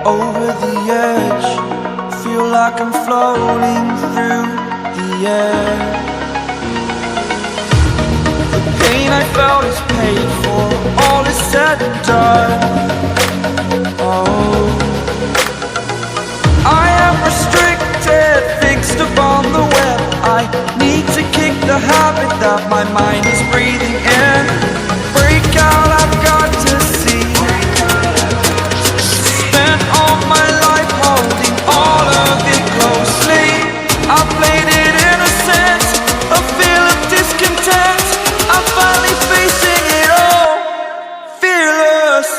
over the edge. Feel like I'm floating through the air. The pain I felt is paid for, all is said and done. Oh, I am restricted, fixed upon the web. I need to kick the habit that my mind is breathing in. Break out, I've got to see. Spent all my life holding all of it closely. I played it innocent, a feel of discontent. I'm finally facing it all, fearless.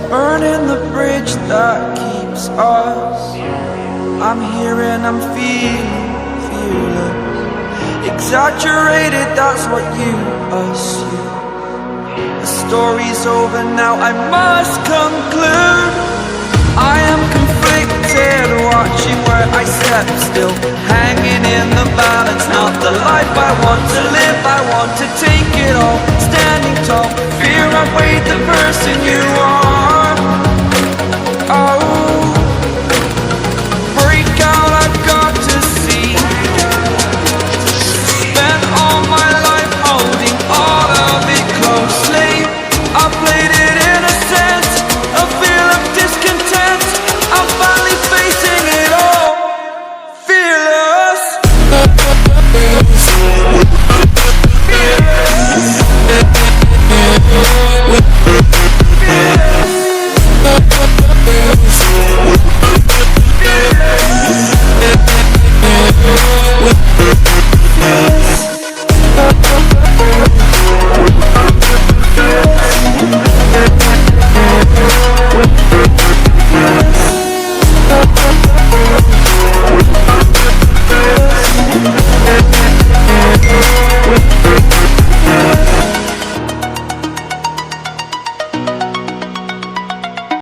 Burning the bridge that keeps us. I'm here and I'm feeling fearless. Exaggerated, that's what you assume. The story's over now, I must conclude. I am conflicted, watching where I step still, hanging in the balance. Not the life I want to live, I want to take it all. Standing tall, fear I've weighed the person you are.